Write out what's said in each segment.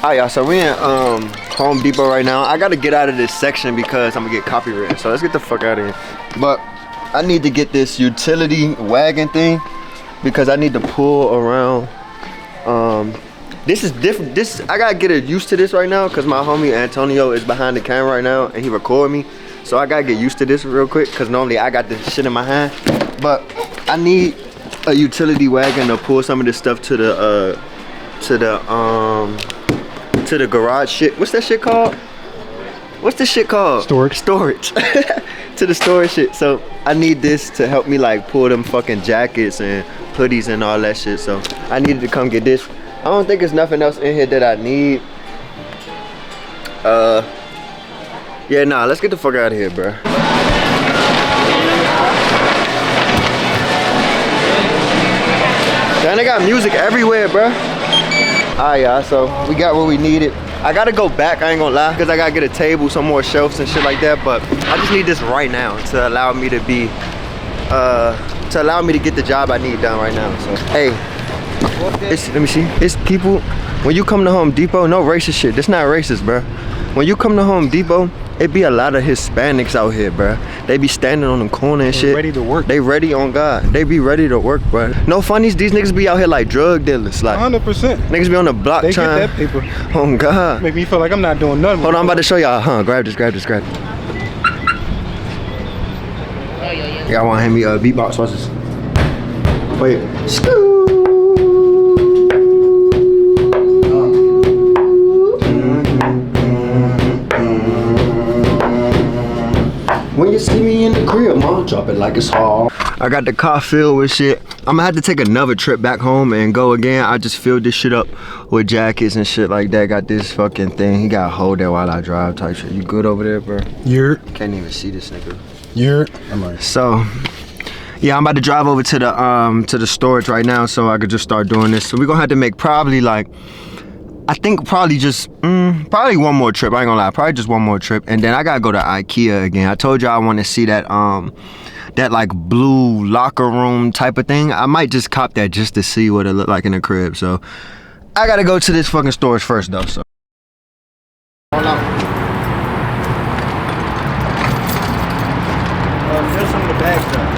Alright, y'all, so we in Home Depot right now. I gotta get out of this section because I'm gonna get copyrighted. So let's get the fuck out of here. But I need to get this utility wagon thing because I need to pull around. This is different. I gotta get used to this right now because my homie Antonio is behind the camera right now and he record me. So I gotta get used to this real quick because normally I got this shit in my hand. But I need a utility wagon to pull some of this stuff to the garage shit. What's that shit called? What's this shit called? Storage. Storage. To the storage shit. So I need this to help me like pull them fucking jackets and hoodies and all that shit. So I needed to come get this. I don't think there's nothing else in here that I need. Yeah, nah, let's get the fuck out of here, bro. Damn, they got music everywhere, bro. Alright, y'all, so we got what we needed. I gotta go back, I ain't gonna lie, because I gotta get a table, some more shelves and shit like that, but I just need this right now to allow me to be, to get the job I need done right now. So, hey, let me see. It's people, when you come to Home Depot, no racist shit. This not racist, bro. When you come to Home Depot, it be a lot of Hispanics out here, bro. They be standing on the corner and shit. Ready to work. They ready on God. They be ready to work, bro. No funnies, these niggas be out here like drug dealers. Like 100%. Niggas be on the block they trying. Get that paper. Oh God. Make me feel like I'm not doing nothing. Hold on, I'm about to show y'all. Grab this. Y'all wanna hand me beatbox? Watch this. Wait. When you see me in the crib, I'ma drop it like it's hard. I got the car filled with shit. I'm gonna have to take another trip back home and go again. I just filled this shit up with jackets and shit like that. Got this fucking thing. He gotta hold that while I drive type shit. You good over there, bro? You're. Can't even see this nigga. You're. I'm like. So, yeah, I'm about to drive over to the storage right now so I could just start doing this. So we're gonna have to make probably like, I think probably just, probably one more trip. I ain't gonna lie, probably just one more trip. And then I gotta go to Ikea again. I told y'all I wanna see that, that like blue locker room type of thing. I might just cop that just to see what it look like in the crib. So I gotta go to this fucking storage first though, so. Hold on. There's some of the bags though.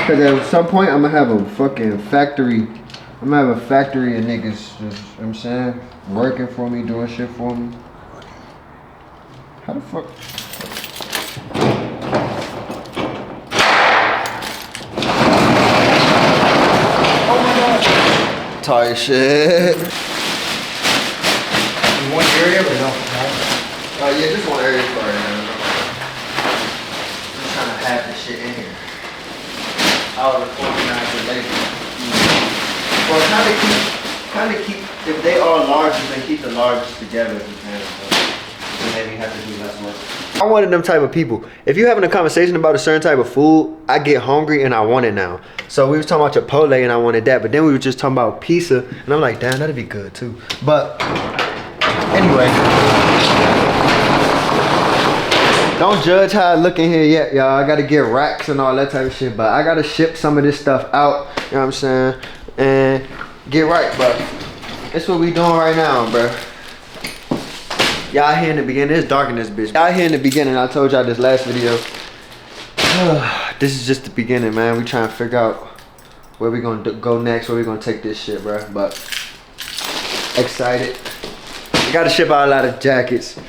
Cause at some point I'm gonna have a fucking factory. I'm gonna have a factory of niggas just, you know what I'm saying, working for me, doing shit for me. How the fuck? Oh my god. Tight shit. In one area or no? Yeah, just one area for right now. I'm trying to have this shit in here. I'll organize it later. Well, kind of keep, if they are largest, then keep the largest together if you can. So maybe have to do less work. I'm one of them type of people. If you're having a conversation about a certain type of food, I get hungry and I want it now. So we was talking about Chipotle and I wanted that, but then we were just talking about pizza and I'm like, damn, that'd be good too. But anyway. Don't judge how I look in here yet, y'all. I gotta get racks and all that type of shit, but I gotta ship some of this stuff out, you know what I'm saying? And get right, bro. That's what we doing right now, bro. Y'all here in the beginning, it's dark in this bitch. Y'all here in the beginning, I told y'all this last video. This is just the beginning, man. We trying to figure out where we gonna go next, where we gonna take this shit, bro. But excited. We gotta ship out a lot of jackets.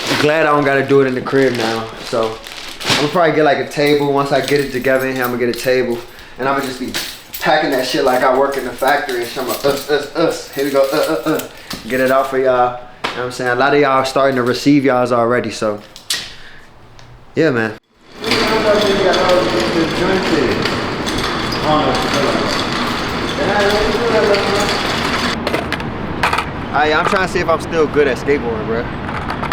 I'm glad I don't gotta do it in the crib now. So I'm gonna probably get like a table. Once I get it together in here, I'm gonna get a table. And I'm gonna just be packing that shit like I work in the factory and shit. I'm like, us. Here we go, Get it out for y'all. You know what I'm saying? A lot of y'all are starting to receive y'all's already, so. Yeah, man. I'm trying to see if I'm still good at skateboarding, bro.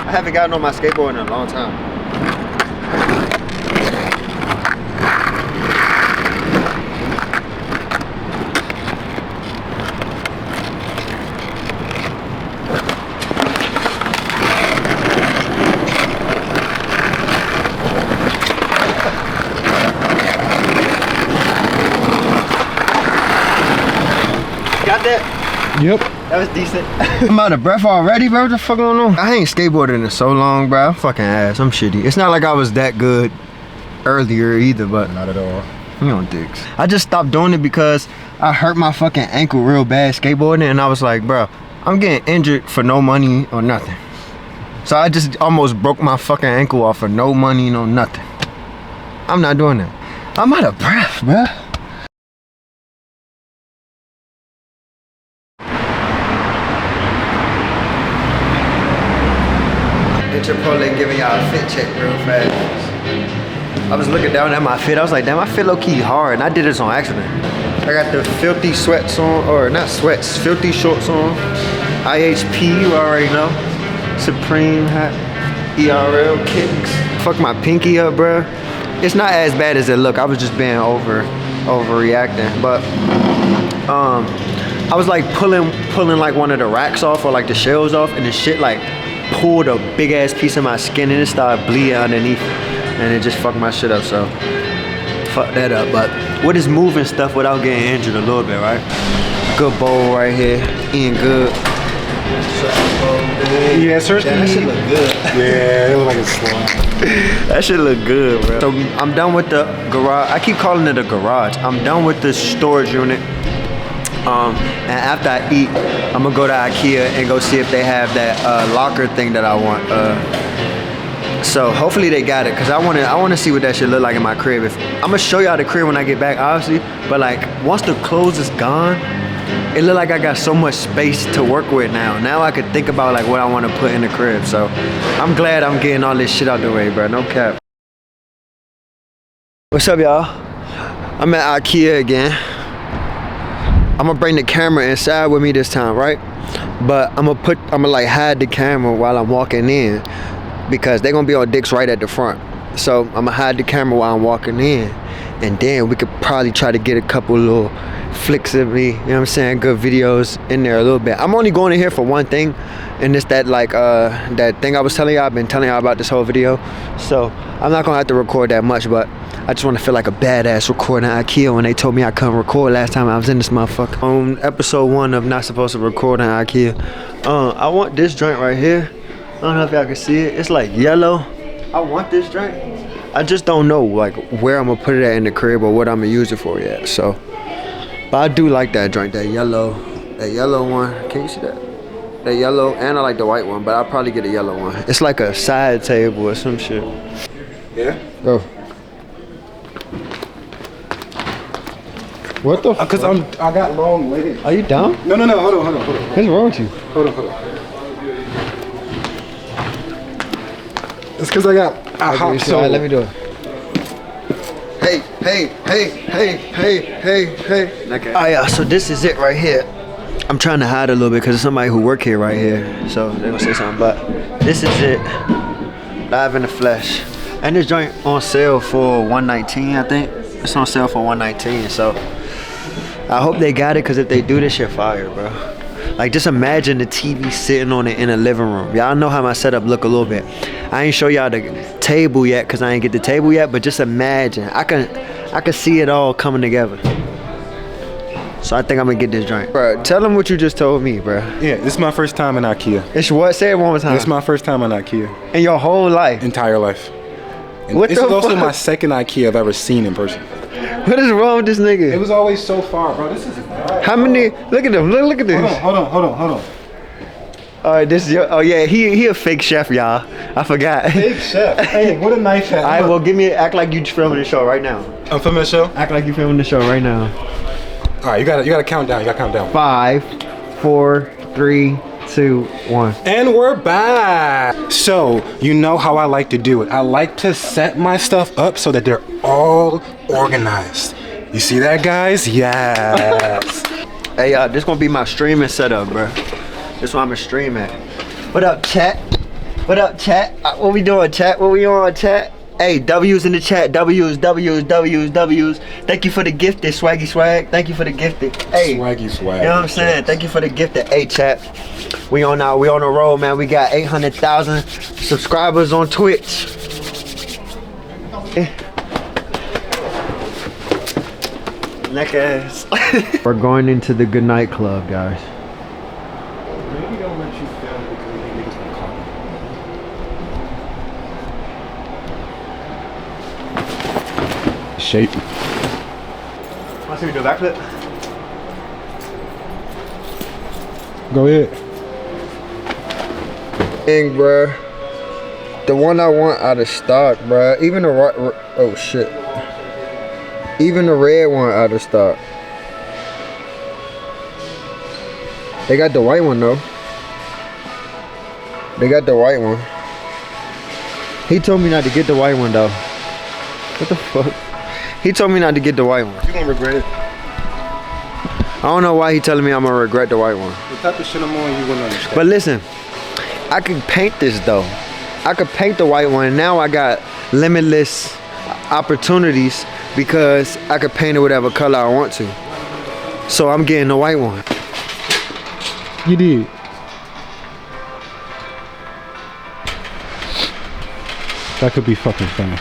I haven't gotten on my skateboard in a long time. Not that? Yep. That was decent. I'm out of breath already, bro. What the fuck going on? I ain't skateboarded in so long, bro. I'm fucking ass. I'm shitty. It's not like I was that good earlier either, but Not at all. you know, dicks. I just stopped doing it because I hurt my fucking ankle real bad skateboarding, and I was like, bro, I'm getting injured for no money or nothing. So I just almost broke my fucking ankle off for no money, no nothing. I'm not doing that. I'm out of breath, bro. Chipotle giving y'all a fit check real fast. I was looking down at my fit. I was like, damn, I fit low-key hard, and I did this on accident. I got the filthy sweats on, or not sweats, filthy shorts on. IHP, you already know. Supreme hat, ERL kicks. Fuck my pinky up, bro. It's not as bad as it look. I was just being overreacting, but I was like pulling like one of the racks off or like the shells off, and the shit like pulled a big ass piece of my skin and it started bleeding underneath, and it just fucked my shit up. So fuck that up. But what is moving stuff without getting injured a little bit, right? Good bowl right here, eating good. Yeah, search. Yeah, that shit look good. Yeah, it look like it's slime. That shit look good, bro. So I'm done with the garage. I keep calling it a garage. I'm done with the storage unit. And after I eat, I'm gonna go to Ikea and go see if they have that locker thing that I want. So hopefully they got it, cause I wanna see what that shit look like in my crib. I'm gonna show y'all the crib when I get back, obviously. But like once the clothes is gone, it look like I got so much space to work with now. Now I could think about like what I want to put in the crib. So I'm glad I'm getting all this shit out the way, bro. No cap. What's up, y'all? I'm at Ikea again. I'm gonna bring the camera inside with me this time, right? But I'm gonna like hide the camera while I'm walking in, because they're gonna be on dicks right at the front. So I'm gonna hide the camera while I'm walking in, and then we could probably try to get a couple little flicks of me, you know what I'm saying, good videos in there a little bit. I'm only going in here for one thing, and it's that like that thing I was telling y'all. I've been telling y'all about this whole video, so I'm not gonna have to record that much, but I just want to feel like a badass recording at Ikea when they told me I couldn't record last time I was in this motherfucker. On episode 1 of not supposed to record in Ikea. I want this joint right here. I don't know if y'all can see it. It's like yellow. I want this joint. I just don't know like where I'm gonna put it at in the crib or what I'm gonna use it for yet. So, but I do like that joint, that yellow one. Can you see that? That yellow, and I like the white one, but I'll probably get a yellow one. It's like a side table or some shit. Yeah? Go. What the fuck? Cause I got long legs. Are you down? No, hold on. What's wrong with you? Hold on. It's cause I got a hot toe. Let me do it. Hey. Okay. Oh yeah, so this is it right here. I'm trying to hide a little bit because there's somebody who work here right here. So they're gonna say something, but this is it. Live in the flesh. And this joint on sale for $119, I think. It's on sale for $119, so I hope they got it, because if they do, this shit fire, bro. Like, just imagine the TV sitting on it in a living room. Y'all know how my setup look a little bit. I ain't show y'all the table yet, because I ain't get the table yet, but just imagine. I can see it all coming together. So I think I'm gonna get this joint. Bro, tell them what you just told me, bro. Yeah, this is my first time in Ikea. It's what? Say it one more time. This is my first time in Ikea. In your whole life? Entire life. And What this the is also fuck? my second Ikea I've ever seen in person. What is wrong with this nigga? It was always so far, bro. This is bad. How many? Look at him. Look at this. Hold on. All right, this is your. Oh yeah, he a fake chef, y'all. I forgot. Big chef. Hey, what a knife hat. All right, well, act like you filming the show right now. I'm filming the show. Act like you filming the show right now. All right, you gotta count down. 5, 4, 3, 2, 1. And we're back. So, you know how I like to do it. I like to set my stuff up so that they're all organized. You see that, guys? Yes. Hey, this gonna be my streaming setup, bro. This one I'm gonna stream at. What up, chat? What we doing, chat? What we on, chat? Hey, W's in the chat. W's. Thank you for the gifted, swaggy swag. Thank you for the gifted. Hey, Swaggy swag. you know what I'm saying? Thank you for the gifted. Hey, chat. We on the road, man. We got 800,000 subscribers on Twitch. Neck ass. We're going into the good night club, guys. Maybe don't let you film because they niggas gonna call me. Shape. Want to see me do a backflip? Go ahead. Dang, bruh. The one I want out of stock, bruh. Even the oh shit. Even the red one out of stock. They got the white one though. They got the white one. He told me not to get the white one though. What the fuck? He told me not to get the white one. You gonna regret it. I don't know why he telling me I'm gonna regret the white one. The type of shit I'm on, you wouldn't understand. But listen, I could paint this though. I could paint the white one. Now I got limitless opportunities because I could paint it whatever color I want to. So I'm getting the white one. You did. That could be fucking funny.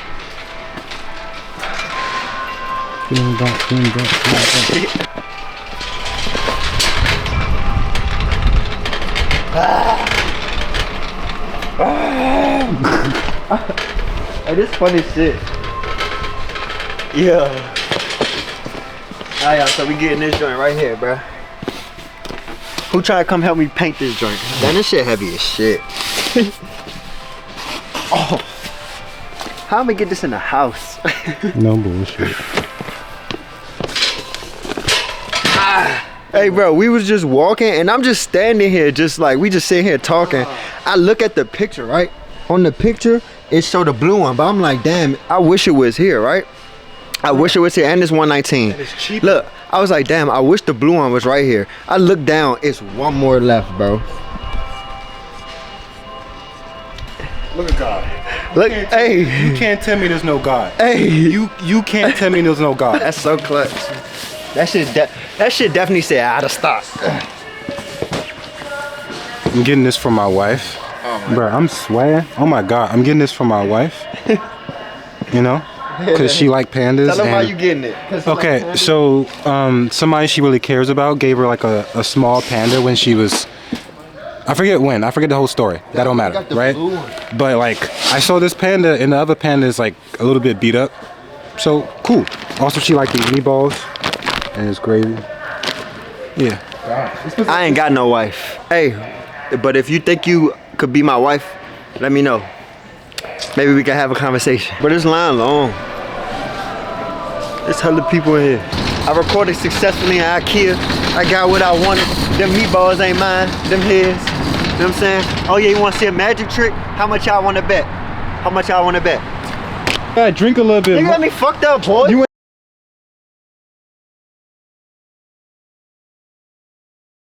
Hey, this funny shit. Yeah. Alright, so we getting this joint right here, bro. Who try to come help me paint this joint? Man, this shit heavy as shit. Oh. How am I get this in the house? No bullshit. Hey bro, we was just walking and I'm just standing here just like, we just sitting here talking. I look at the picture, right? On the picture, it showed the blue one, but I'm like, damn, I wish it was here, right? I wish it was here, and it's 119. And it's cheap. Look, I was like, damn, I wish the blue one was right here. I look down, it's one more left, bro. Look at God. Look, hey. You can't tell me there's no God. Hey. You can't tell me there's no God. That's so clutch. That shit definitely said out of stock. I'm getting this from my wife. Oh, bro, I'm sweating. Oh my God, I'm getting this from my wife. You know? Because she like pandas. Tell them why you getting it. Okay, like so somebody she really cares about gave her like a small panda when she was, I forget when, I forget the whole story. That don't matter, right? But like, I saw this panda and the other panda is like a little bit beat up. So, cool. Also, she liked these meatballs and it's gravy. Yeah. I ain't got no wife. Hey, but if you think you could be my wife, let me know. Maybe we can have a conversation. But this line long. There's hella people in here. I recorded successfully in Ikea. I got what I wanted. Them meatballs ain't mine. Them his. You know what I'm saying? Oh yeah, you want to see a magic trick? How much y'all want to bet? How much y'all want to bet? Yeah, drink a little bit. You got me fucked up, boy.